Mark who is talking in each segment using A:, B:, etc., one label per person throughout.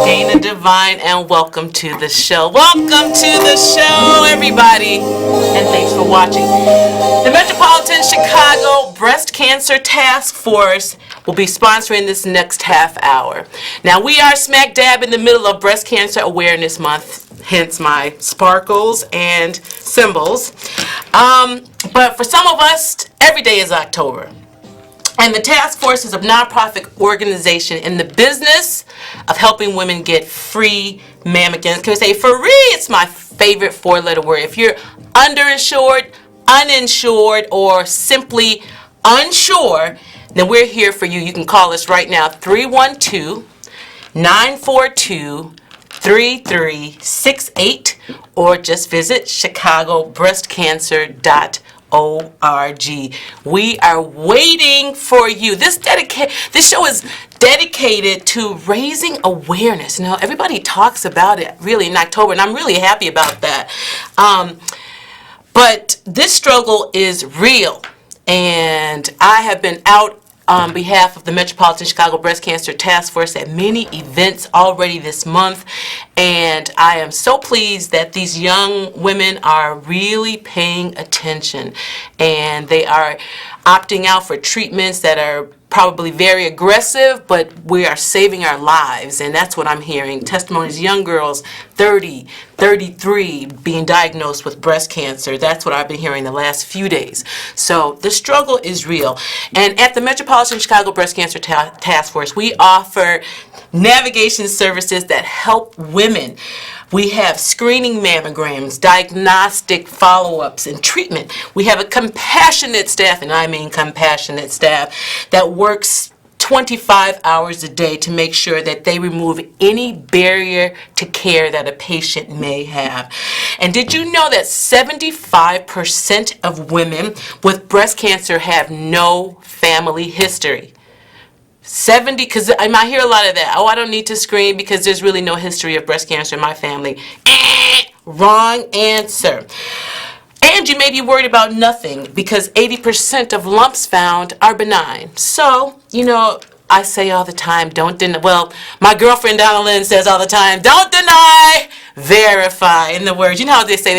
A: Dana Divine, and welcome to the show. Welcome to the show, everybody, and thanks for watching. The Metropolitan Chicago Breast Cancer Task Force will be sponsoring this next half hour. Now, we are smack dab in the middle of Breast Cancer Awareness Month, hence my sparkles and symbols. But for some of us, every day is October. And the task force is a nonprofit organization in the business of helping women get free mammograms. Can we say free? It's my favorite four-letter word. If you're underinsured, uninsured, or simply unsure, then we're here for you. You can call us right now, 312-942-3368, or just visit chicagobreastcancer.org. We are waiting for you. This show is dedicated to raising awareness. Now, everybody talks about it really in October, and I'm really happy about that. But this struggle is real, and I have been out on behalf of the Metropolitan Chicago Breast Cancer Task Force at many events already this month, and I am so pleased that these young women are really paying attention, and they are opting out for treatments that are probably very aggressive, but we are saving our lives, and that's what I'm hearing. Testimonies, young girls, 30, 33, being diagnosed with breast cancer. That's what I've been hearing the last few days. So the struggle is real. And at the Metropolitan Chicago Breast Cancer Task Force, we offer navigation services that help women. We have screening mammograms, diagnostic follow-ups, and treatment. We have a compassionate staff, and I mean compassionate staff, that works 25 hours a day to make sure that they remove any barrier to care that a patient may have. And did you know that 75% of women with breast cancer have no family history? 70, because I might hear a lot of that. Oh, I don't need to screen because there's really no history of breast cancer in my family. Wrong answer. And you may be worried about nothing because 80% of lumps found are benign. So, I say all the time, don't deny. Well, my girlfriend Donna Lynn says all the time, don't deny, verify. In the words, you know how they say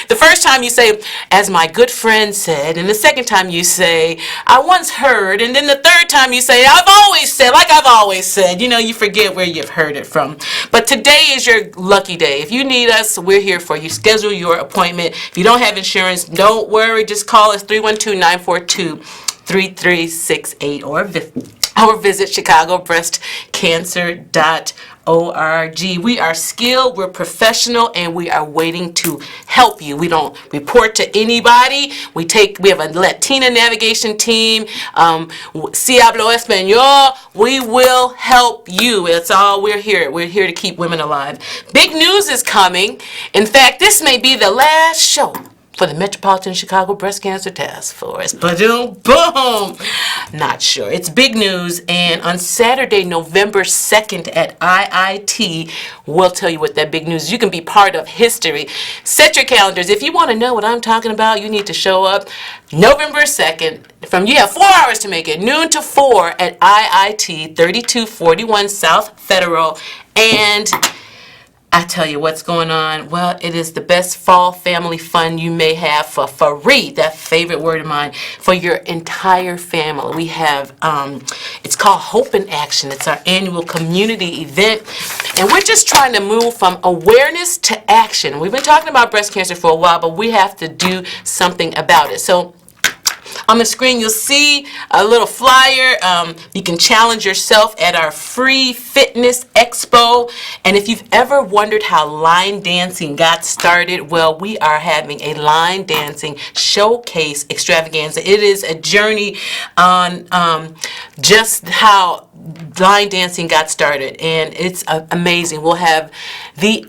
A: the first time you say, as my good friend said, and the second time you say, I once heard, and then the third time you say, I've always said, like I've always said. You forget where you've heard it from. But today is your lucky day. If you need us, we're here for you. Schedule your appointment. If you don't have insurance, don't worry. Just call us 312-942-3368 or visit chicagobreastcancer.org. We are skilled, we're professional, and we are waiting to help you. We don't report to anybody. We have a Latina navigation team. Si hablo español. We will help you. That's all we're here. We're here to keep women alive. Big news is coming. In fact, this may be the last show for the Metropolitan Chicago Breast Cancer Task Force. Boom, boom. Not sure. It's big news. And on Saturday, November 2nd at IIT, we'll tell you what that big news is. You can be part of history. Set your calendars. If you want to know what I'm talking about, you need to show up November 2nd. You have 4 hours to make it, noon to 4 at IIT, 3241 South Federal. And I tell you what's going on. Well, it is the best fall family fun you may have for free, that favorite word of mine, for your entire family. We have, it's called Hope in Action. It's our annual community event. And we're just trying to move from awareness to action. We've been talking about breast cancer for a while, but we have to do something about it. So on the screen, you'll see a little flyer. You can challenge yourself at our free fitness expo. And if you've ever wondered how line dancing got started, well, we are having a line dancing showcase extravaganza. It is a journey on just how line dancing got started, and it's amazing. We'll have the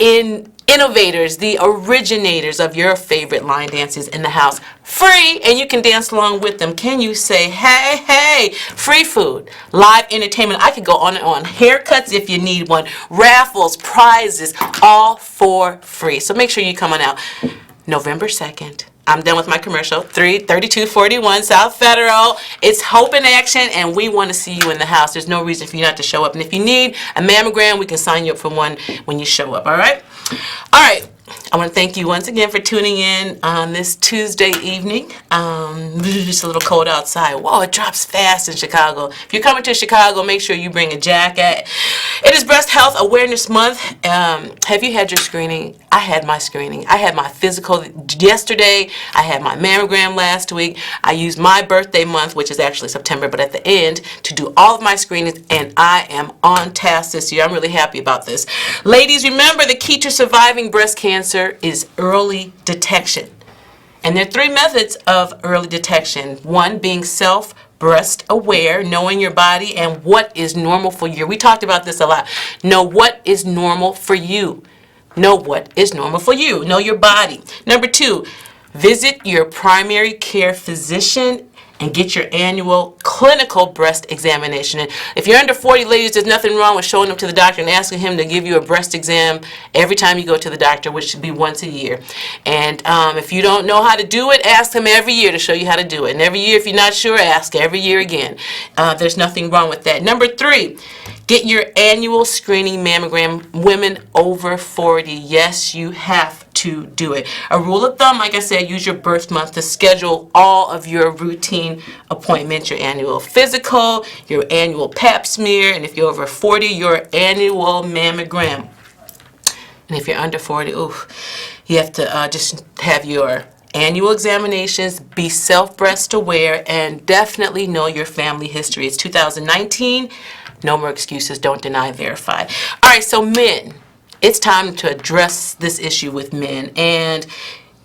A: innovators, the originators of your favorite line dances in the house, free, and you can dance along with them. Can you say, hey, hey, free food, live entertainment. I could go on and on. Haircuts if you need one, raffles, prizes, all for free. So make sure you come on out November 2nd I'm done with my commercial. 3241 South Federal. It's Hope in Action, and we want to see you in the house. There's no reason for you not to show up. And if you need a mammogram, we can sign you up for one when you show up, all right? All right. I want to thank you once again for tuning in on this Tuesday evening. It's a little cold outside. Whoa, it drops fast in Chicago. If you're coming to Chicago, make sure you bring a jacket. It is Breast Health Awareness Month. Have you had your screening? I had my screening. I had my physical yesterday. I had my mammogram last week. I used my birthday month, which is actually September, but at the end, to do all of my screenings, and I am on task this year. I'm really happy about this. Ladies, remember the key to surviving breast cancer is early detection. And there are 3 methods of early detection. 1 being breast aware, knowing your body and what is normal for you. We talked about this a lot. Know what is normal for you. Know what is normal for you. Know your body. Number 2, visit your primary care physician and get your annual clinical breast examination. And if you're under 40, ladies, there's nothing wrong with showing up to the doctor and asking him to give you a breast exam every time you go to the doctor, which should be once a year. And if you don't know how to do it, ask him every year to show you how to do it. And every year, if you're not sure, ask every year again. There's nothing wrong with that. Number 3, get your annual screening mammogram. Women over 40, yes, you have to do it. A rule of thumb, like I said, use your birth month to schedule all of your routine appointments, your annual physical, your annual pap smear, and if you're over 40, your annual mammogram. And if you're under 40, you have to just have your annual examinations, be breast aware, and definitely know your family history. It's 2019. No more excuses. Don't deny, verify. All right, so men, it's time to address this issue with men. And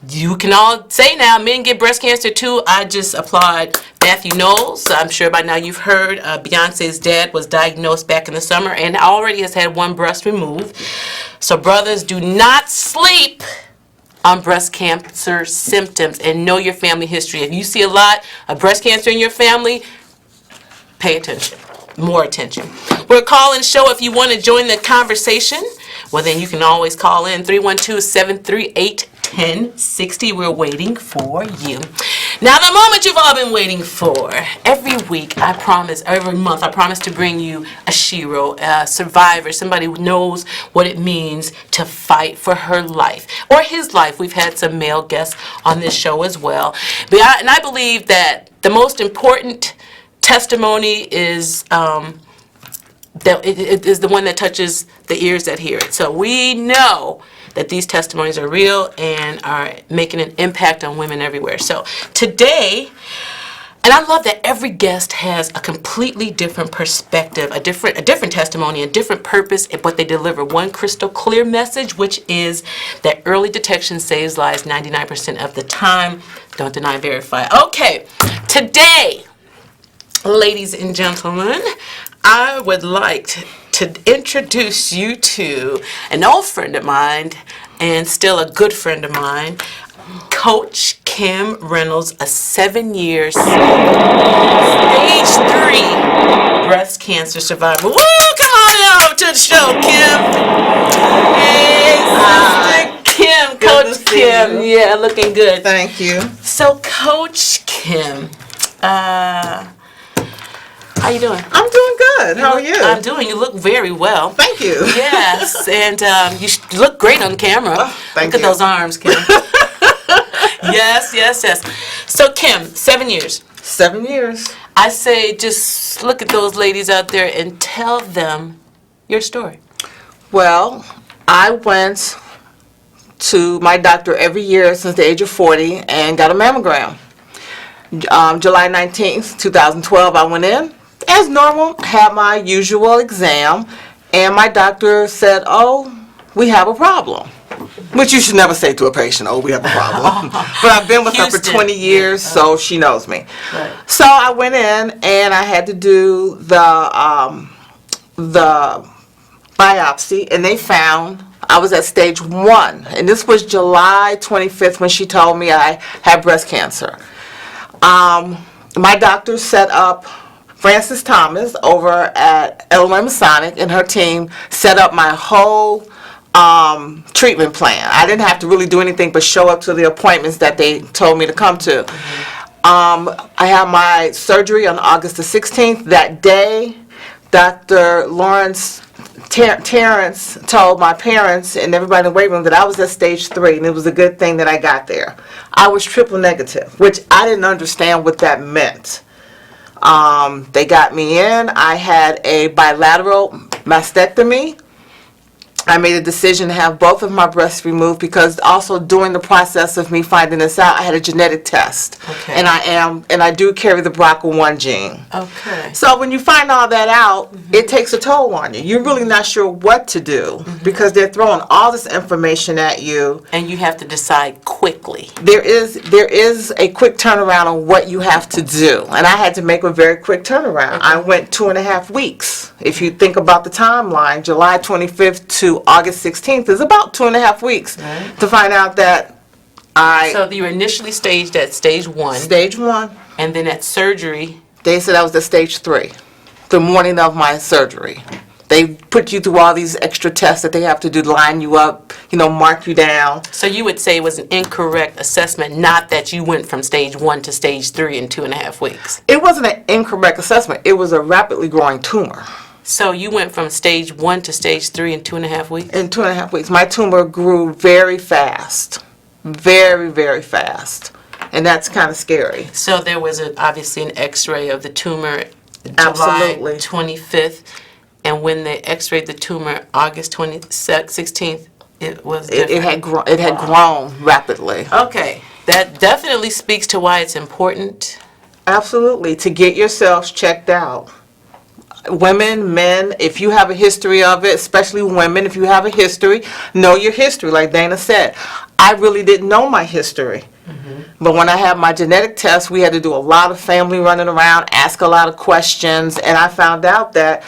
A: you can all say now, men get breast cancer too. I just applaud Matthew Knowles. I'm sure by now you've heard Beyonce's dad was diagnosed back in the summer and already has had 1 breast removed. So brothers, do not sleep on breast cancer symptoms and know your family history. If you see a lot of breast cancer in your family, pay attention. More attention. We're a call-in show. If you want to join the conversation, well, then you can always call in 312-738-1060. We're waiting for you. Now, the moment you've all been waiting for. Every week, every month, I promise to bring you a shero, a survivor, somebody who knows what it means to fight for her life or his life. We've had some male guests on this show as well. And I believe that the most important testimony is it is the one that touches the ears that hear it. So we know that these testimonies are real and are making an impact on women everywhere. So today, and I love that every guest has a completely different perspective, a different testimony, a different purpose, but they deliver one crystal clear message, which is that early detection saves lives 99% of the time. Don't deny, verify. Okay, today, ladies and gentlemen, I would like to introduce you to an old friend of mine and still a good friend of mine, Coach Kym Reynolds, a 7-year stage 3 breast cancer survivor. Woo! Come on out to the show, Kim. Hey, Sister Kim, Coach Kym. Yeah, looking good.
B: Thank you.
A: So, Coach Kym, how you doing?
B: I'm doing good. How are you?
A: I'm doing. You look very well.
B: Thank you.
A: Yes, and you look great on camera.
B: Oh, thank
A: look
B: you.
A: At those arms, Kim. Yes. So, Kim, 7 years.
B: 7 years.
A: I say just look at those ladies out there and tell them your story.
B: Well, I went to my doctor every year since the age of 40 and got a mammogram. July 19th, 2012, I went in. As normal, had my usual exam, and my doctor said, we have a problem. Which you should never say to a patient, we have a problem. But I've been with her for 20 years, so she knows me.
A: Right.
B: So I went in, and I had to do the biopsy, and they found I was at stage 1. And this was July 25th when she told me I had breast cancer. My doctor set up Frances Thomas over at Illinois Masonic, and her team set up my whole treatment plan. I didn't have to really do anything but show up to the appointments that they told me to come to. I had my surgery on August the 16th. That day, Dr. Terrence told my parents and everybody in the waiting room that I was at stage 3, and it was a good thing that I got there. I was triple negative, which I didn't understand what that meant. They got me in. I had a bilateral mastectomy. I made a decision to have both of my breasts removed because also during the process of me finding this out, I had a genetic test.
A: Okay.
B: And I do carry the BRCA1 gene.
A: Okay.
B: So when you find all that out, it takes a toll on you. You're really not sure what to do because they're throwing all this information at you.
A: And you have to decide quickly.
B: There is a quick turnaround on what you have to do, and I had to make a very quick turnaround. I went 2.5 weeks. If you think about the timeline, July 25th to August 16th is about 2.5 weeks to find out that
A: So you were initially staged at stage 1.
B: Stage 1.
A: And then at surgery.
B: They said I was at stage 3, the morning of my surgery. They put you through all these extra tests that they have to do to line you up, mark you down.
A: So you would say it was an incorrect assessment, not that you went from stage 1 to stage 3 in 2.5 weeks.
B: It wasn't an incorrect assessment. It was a rapidly growing tumor.
A: So you went from stage 1 to stage 3 in 2.5 weeks?
B: In 2.5 weeks. My tumor grew very fast. Very, very fast. And that's kind of scary.
A: So there was obviously an x-ray of the tumor
B: Absolutely.
A: July 25th. And when they x-rayed the tumor August 16th, it was different.
B: It had grown rapidly.
A: Okay. That definitely speaks to why it's important.
B: Absolutely. To get yourselves checked out. Women, men, if you have a history of it, especially women, if you have a history, know your history, like Dana said. I really didn't know my history. But when I had my genetic test, we had to do a lot of family running around, ask a lot of questions, and I found out that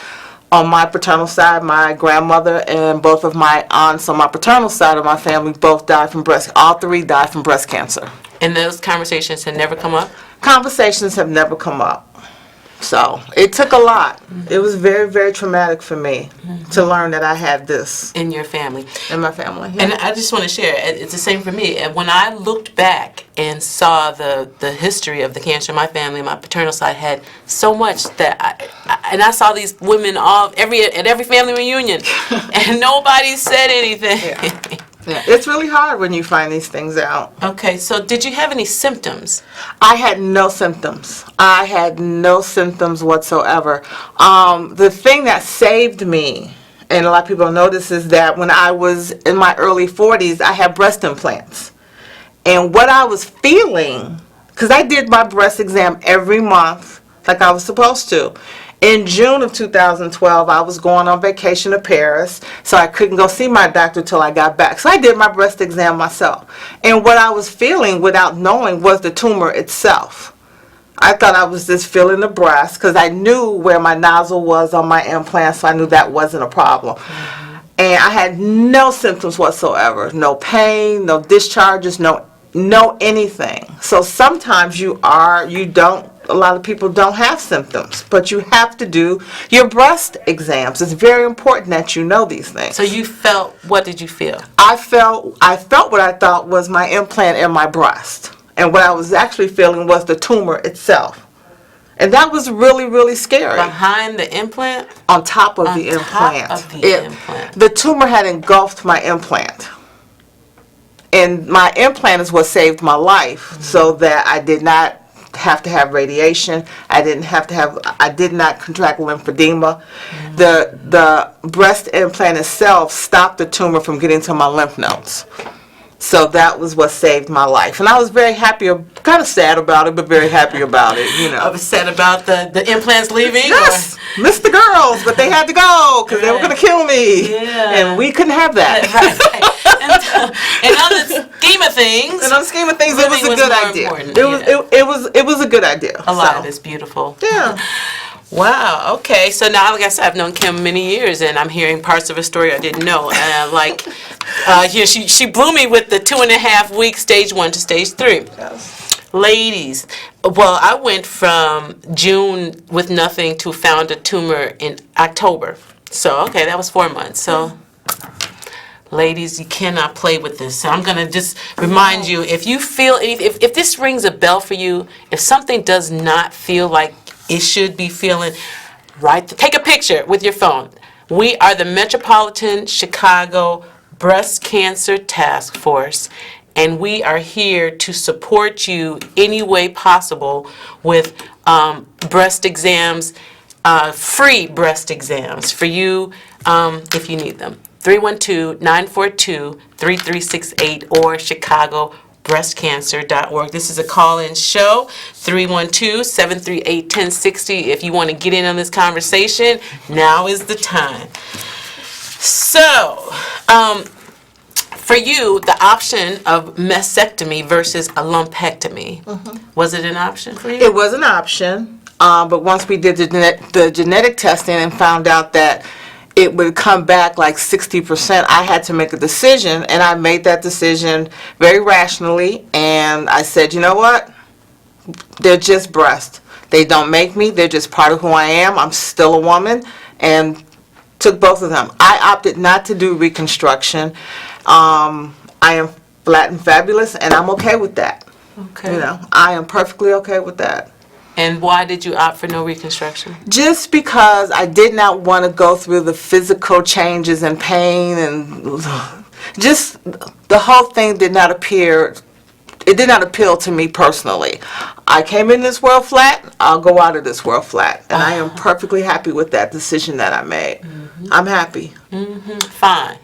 B: on my paternal side, my grandmother and both of my aunts on my paternal side of my family both died from all 3 died from breast cancer.
A: And those conversations had never come up?
B: Conversations have never come up. So it took a lot. It was very, very traumatic for me to learn that I had this
A: In your family.
B: in my family.
A: And I just want to share, it's the same for me. And when I looked back and saw the history of the cancer, my family, my paternal side had so much that I saw these women at every family reunion, and nobody said anything.
B: Yeah, it's really hard when you find these things out.
A: Okay, so did you have any symptoms?
B: I had no symptoms. I had no symptoms whatsoever. The thing that saved me, and a lot of people don't know this, is that when I was in my early 40s, I had breast implants. And what I was feeling, because I did my breast exam every month like I was supposed to. In June of 2012, I was going on vacation to Paris, so I couldn't go see my doctor till I got back. So I did my breast exam myself. And what I was feeling without knowing was the tumor itself. I thought I was just feeling the breast because I knew where my nozzle was on my implant, so I knew that wasn't a problem. And I had no symptoms whatsoever. No pain, no discharges, no anything. So sometimes a lot of people don't have symptoms, but you have to do your breast exams. It's very important that you know these things.
A: So what did you feel?
B: I felt what I thought was my implant in my breast. And what I was actually feeling was the tumor itself. And that was really, really scary.
A: Behind the implant?
B: On top of the implant.
A: On top of the implant.
B: The tumor had engulfed my implant. And my implant is what saved my life, so that I did not have to have radiation. I did not contract lymphedema. The breast implant itself stopped the tumor from getting to my lymph nodes. So that was what saved my life. And I was very happy, kind of sad about it, but very happy about it,
A: I was sad about the implants leaving?
B: Yes, missed the girls, but they had to go because they were going to kill me.
A: Yeah.
B: And we couldn't have that.
A: Right. And on the scheme of things,
B: it was a good idea. It was a good idea.
A: A lot is beautiful.
B: Yeah.
A: Wow. Okay. So now, like I said, I've known Kim many years, and I'm hearing parts of her story I didn't know. She blew me with the 2.5 week stage 1 to stage 3.
B: Yes.
A: Ladies, well, I went from June with nothing to found a tumor in October. So, okay, that was 4 months. So, Ladies, you cannot play with this. So I'm going to just remind you, if you feel, if this rings a bell for you, if something does not feel like it should be feeling, take a picture with your phone. We are the Metropolitan Chicago Breast Cancer Task Force, and we are here to support you any way possible with breast exams, free breast exams for you if you need them. 312-942-3368 or chicagobreastcancer.org. This is a call-in show, 312-738-1060. If you want to get in on this conversation, now is the time. So, for you, the option of mastectomy versus a lumpectomy, was it an option for you?
B: It was an option, but once we did the genetic testing and found out that it would come back like 60%, I had to make a decision, and I made that decision very rationally, and I said, you know what? They're just breasts. They don't make me. They're just part of who I am. I'm still a woman, and took both of them. I opted not to do reconstruction. I am flat and fabulous, and I'm okay with that.
A: Okay.
B: You know, I am perfectly okay with that.
A: And why did you opt for no reconstruction?
B: Just because I did not want to go through the physical changes and pain, and just the whole thing did not appeal to me personally. I came in this world flat, I'll go out of this world flat. And I am perfectly happy with that decision that I made. I'm happy.
A: Fine.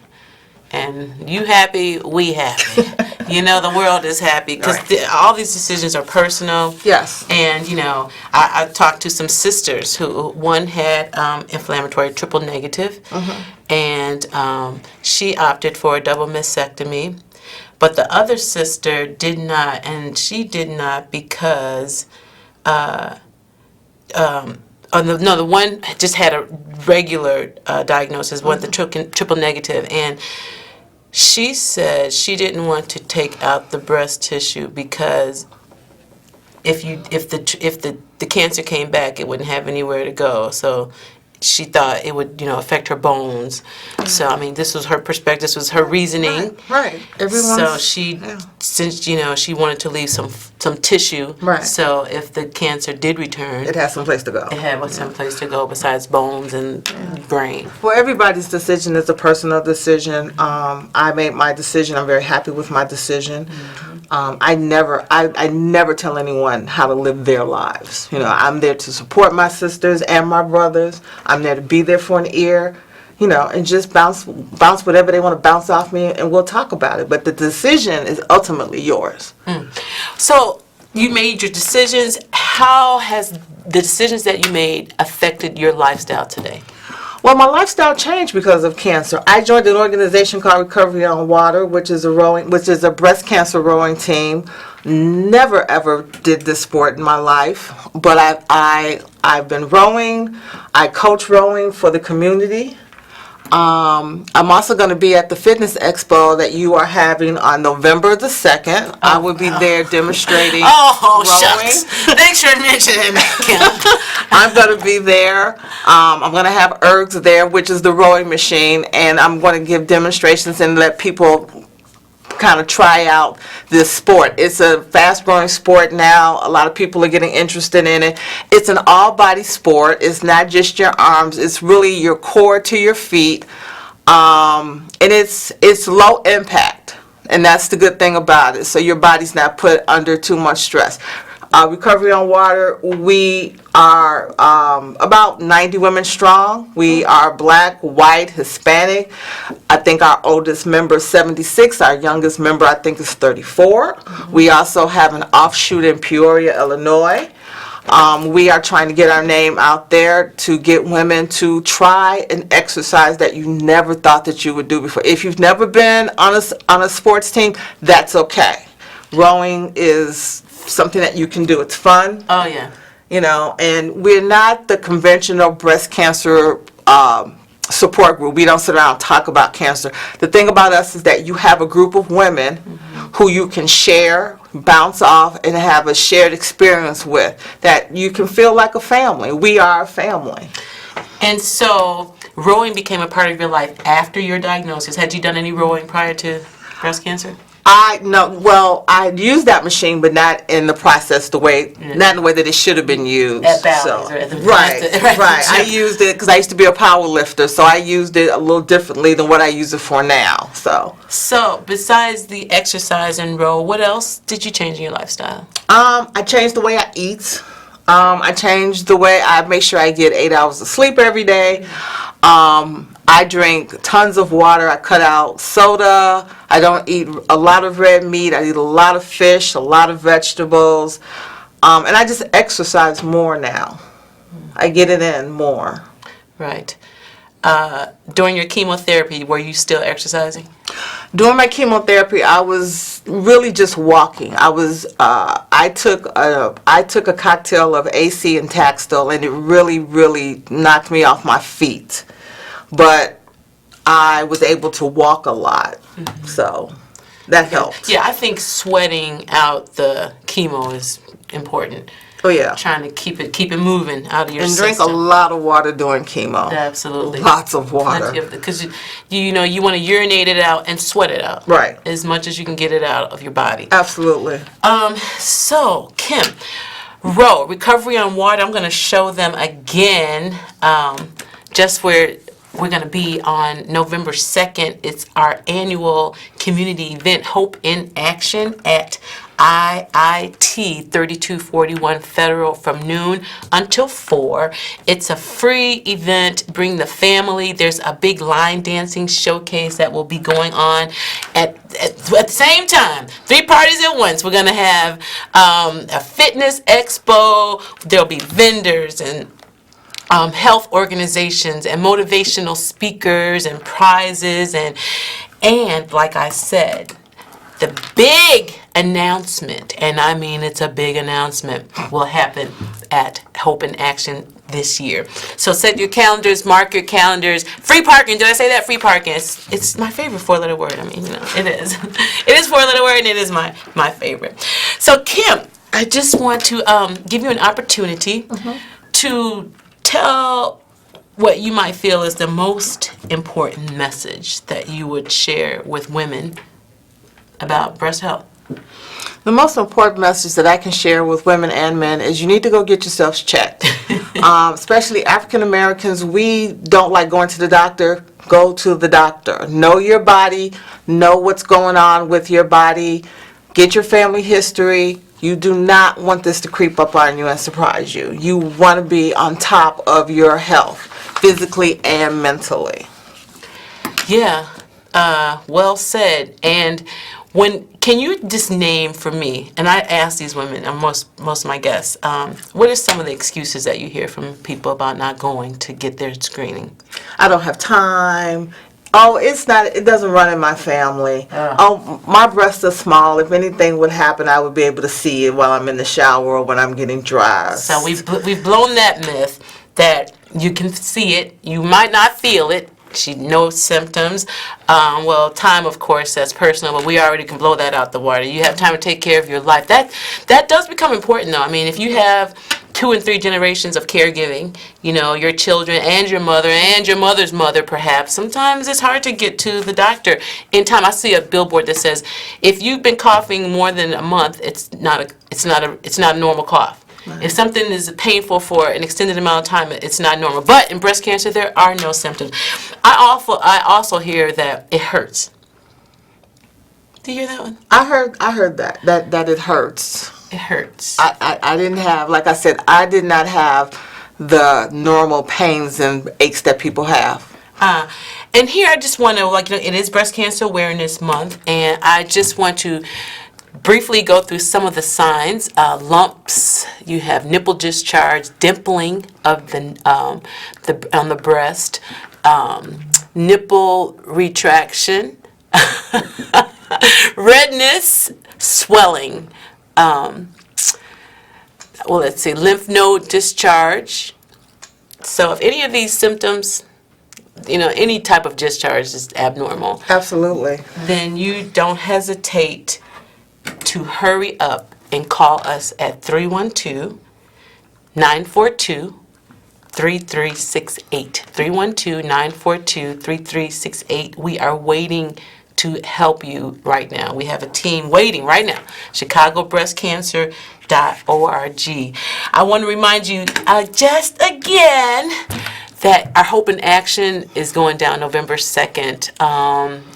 A: And you happy, we happy. You know, the world is happy because all these decisions are personal.
B: Yes.
A: And, you know, I talked to some sisters who, one had inflammatory triple negative, and she opted for a double mastectomy. But the other sister did not, and she did not because, the one just had a regular diagnosis, one the triple negative, and she said she didn't want to take out the breast tissue because if the cancer came back, it wouldn't have anywhere to go. So she thought it would, affect her bones. So, I mean, this was her perspective. This was her reasoning.
B: Right.
A: So since, she wanted to leave some tissue.
B: Right.
A: So if the cancer did return,
B: It has some place to go.
A: it had some place to go besides bones and brain.
B: Well, everybody's decision is a personal decision. I made my decision. I'm very happy with my decision. I never tell anyone how to live their lives. I'm there to support my sisters and my brothers. I'm there to be there for an ear, and just bounce whatever they want to bounce off me, and we'll talk about it. But the decision is ultimately yours.
A: So you made your decisions. How has the decisions that you made affected your lifestyle today?
B: Well, my lifestyle changed because of cancer. I joined an organization called Recovery on Water, which is a breast cancer rowing team. Never ever did this sport in my life, but I've been rowing. I coach rowing for the community. I'm also going to be at the Fitness Expo that you are having on November the 2nd. I will be there demonstrating rowing.
A: Shucks. Thanks for mentioning that, Kim.
B: I'm going to be there. I'm going to have ergs there, which is the rowing machine, and I'm going to give demonstrations and let people kind of try out this sport. It's a fast-growing sport now. A lot of people are getting interested in it. It's an all-body sport. It's not just your arms. It's really your core to your feet, and it's low impact, and that's the good thing about it. So your body's not put under too much stress. Recovery on Water, we are about 90 women strong. We are black, white, Hispanic. I think our oldest member is 76. Our youngest member, I think, is 34. We also have an offshoot in Peoria, Illinois. We are trying to get our name out there to get women to try an exercise that you never thought that you would do before. If you've never been on a sports team, that's okay. Rowing is something that you can do. It's fun.
A: Oh, yeah.
B: And we're not the conventional breast cancer support group. We don't sit around and talk about cancer. The thing about us is that you have a group of women who you can share, bounce off, and have a shared experience with, that you can feel like a family. We are a family.
A: And so rowing became a part of your life after your diagnosis. Had you done any rowing prior to breast cancer?
B: I used that machine, but not in the process not in the way that it should have been used.
A: At Bally's, or at the
B: right. I used it because I used to be a power lifter, so I used it a little differently than what I use it for now.
A: So besides the exercise and row, what else did you change in your lifestyle?
B: I changed the way I eat. I changed the way I make sure I get 8 hours of sleep every day. I drink tons of water. I cut out soda. I don't eat a lot of red meat. I eat a lot of fish, a lot of vegetables. And I just exercise more now. I get it in more.
A: Right. During your chemotherapy, were you still exercising?
B: During my chemotherapy, I was really just walking. I took a cocktail of AC and Taxol, and it really, really knocked me off my feet. But I was able to walk a lot, so that helped.
A: Yeah, I think sweating out the chemo is important.
B: Oh yeah.
A: Trying to keep it moving out of your
B: system. And
A: system.
B: drink a lot of water during chemo.
A: Absolutely.
B: Lots of water.
A: Because you want to urinate it out and sweat it out.
B: Right.
A: As much as you can get it out of your body.
B: Absolutely.
A: So Kim, row, recovery on water. I'm going to show them again. Just where we're going to be on November 2nd. It's our annual community event, Hope in Action, at IIT 3241 Federal from noon until 4. It's a free event. Bring the family. There's a big line dancing showcase that will be going on at the same time. 3 parties at once. We're going to have a fitness expo. There'll be vendors and health organizations and motivational speakers and prizes and like I said, the big announcement, and I mean it's a big announcement, will happen at Hope in Action this year. So set your calendars, mark your calendars. Free parking, did I say that? Free parking. It's my favorite 4-letter word. I mean, it is. It is 4-letter word and it is my favorite. So Kim, I just want to give you an opportunity to tell what you might feel is the most important message that you would share with women about breast health.
B: The most important message that I can share with women and men is you need to go get yourselves checked. Especially African Americans, we don't like going to the doctor. Go to the doctor. Know your body. Know what's going on with your body. Get your family history. You do not want this to creep up on you and surprise you. You want to be on top of your health, physically and mentally.
A: Yeah, well said. And can you just name for me, and I ask these women, and most of my guests, what are some of the excuses that you hear from people about not going to get their screening?
B: I don't have time. Oh, it doesn't run in my family. Oh, my breasts are small. If anything would happen, I would be able to see it while I'm in the shower or when I'm getting dressed.
A: So we've blown that myth that you can see it, you might not feel it. No symptoms. Well, time, of course, that's personal, but we already can blow that out the water. You have time to take care of your life. That does become important, though. I mean, if you have 2 and 3 generations of caregiving, your children and your mother's mother, perhaps, sometimes it's hard to get to the doctor in time. I see a billboard that says, if you've been coughing more than a month, it's not a normal cough. Right. If something is painful for an extended amount of time, it's not normal. But in breast cancer, there are no symptoms. I also hear that it hurts. Do you hear that one?
B: I heard that it hurts.
A: It hurts.
B: I didn't have, like I said, I did not have the normal pains and aches that people have.
A: And here I just want to, it is Breast Cancer Awareness Month, and I just want to briefly go through some of the signs. Lumps, you have nipple discharge, dimpling of on the breast, nipple retraction, redness, swelling. Let's see, lymph node discharge. So if any of these symptoms, any type of discharge is abnormal.
B: Absolutely.
A: Then you don't hesitate to hurry up and call us at 312-942-5787. 3368. 312-942-3368. We are waiting to help you right now. We have a team waiting right now. ChicagoBreastCancer.org. I want to remind you just again that our Hope in Action is going down November 2nd.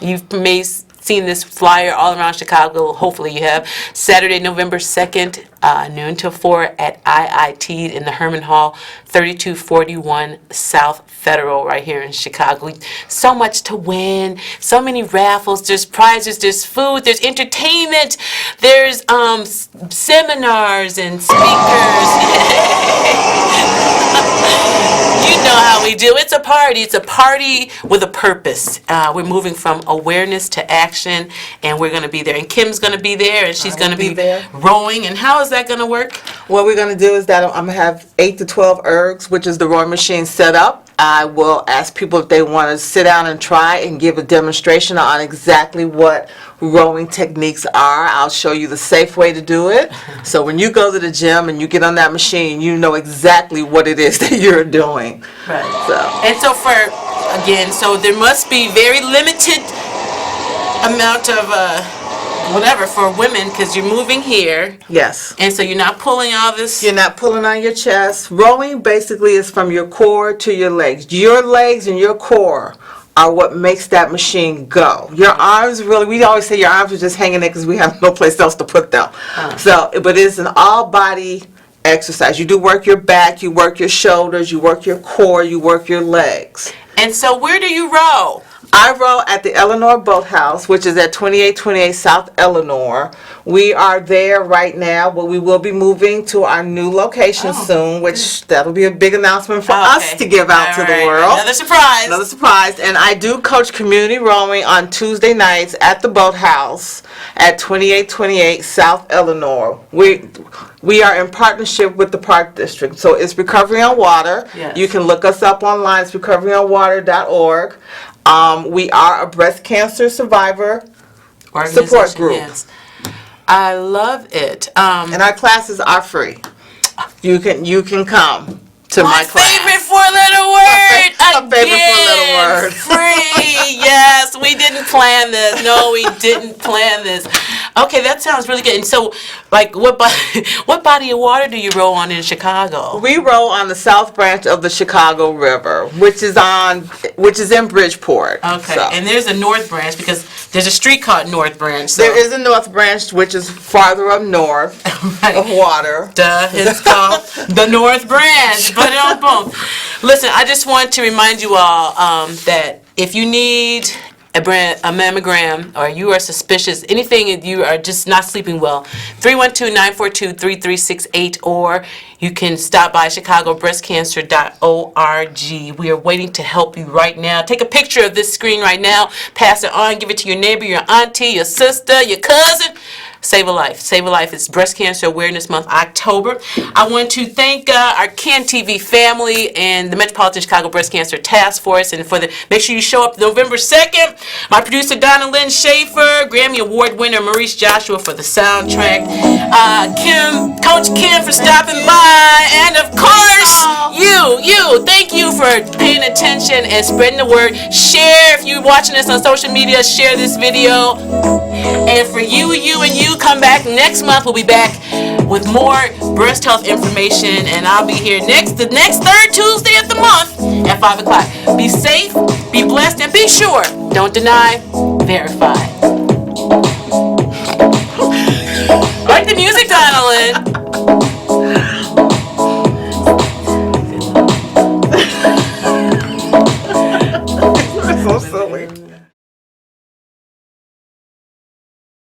A: You may seen this flyer all around Chicago. Hopefully you have. Saturday, November 2nd, noon till 4 at IIT in the Herman Hall, 3241 South Federal, right here in Chicago. So much to win. So many raffles. There's prizes. There's food. There's entertainment. There's seminars and speakers. You know how we do. It's a party. It's a party with a purpose. We're moving from awareness to action, and we're going to be there. And Kim's going to be there, and she's going to be
B: there
A: rowing. And how is that going to work?
B: What we're going to do is that I'm going to have 8 to 12 ergs, which is the rowing machine, set up. I will ask people if they want to sit down and try and give a demonstration on exactly what rowing techniques are. I'll show you the safe way to do it. So when you go to the gym and you get on that machine, you know exactly what it is that you're doing.
A: Right. And so so there must be very limited amount of whatever for women, because you're moving here.
B: Yes.
A: And so you're not pulling all this.
B: You're not pulling on your chest. Rowing basically is from your core to your legs. Your legs and your core are what makes that machine go. Your arms really, we always say your arms are just hanging there because we have no place else to put them. But it's an all-body exercise. You do work your back, you work your shoulders, you work your core, you work your legs.
A: And so where do you row?
B: I row at the Eleanor Boathouse, which is at 2828 South Eleanor. We are there right now, but we will be moving to our new location soon, which that'll be a big announcement for us to give out to the world.
A: Another surprise.
B: Another surprise. And I do coach community rowing on Tuesday nights at the Boathouse at 2828 South Eleanor. We are in partnership with the Park District, so it's Recovery on Water.
A: Yes.
B: You can look us up online. It's recoveryonwater.org. We are a breast cancer survivor support group.
A: Yes. I love it.
B: And our classes are free. You can come to my class.
A: Favorite four-letter word.
B: My favorite four-letter word.
A: Free. Yes, we didn't plan this. No, we didn't plan this. Okay, that sounds really good. And so, like, what body of water do you row on in Chicago?
B: We row on the South Branch of the Chicago River, which is in Bridgeport.
A: Okay,
B: So.
A: and there's a North Branch because there's a street called North Branch. So.
B: There is a North Branch, which is farther up north of water.
A: Duh, it's called the North Branch. But boom. Listen, I just want to remind you all that if you need a mammogram, or you are suspicious, anything, you are just not sleeping well, 312-942-3368, or you can stop by ChicagoBreastCancer.org. We are waiting to help you right now. Take a picture of this screen right now, pass it on, give it to your neighbor, your auntie, your sister, your cousin. Save a life. Save a life. It's Breast Cancer Awareness Month, October. I want to thank our CAN TV family and the Metropolitan Chicago Breast Cancer Task Force, and make sure you show up November 2nd. My producer Donna Lynn Schaefer, Grammy Award winner Maurice Joshua for the soundtrack, Coach Kym for stopping by, and of course you. Thank you for paying attention and spreading the word. Share if you're watching us on social media. Share this video. And for you, come back next month. We'll be back with more breast health information, and I'll be here the next third Tuesday of the month at 5 o'clock. Be safe, be blessed, and be sure. Don't deny, verify. Like the music, Donalyn.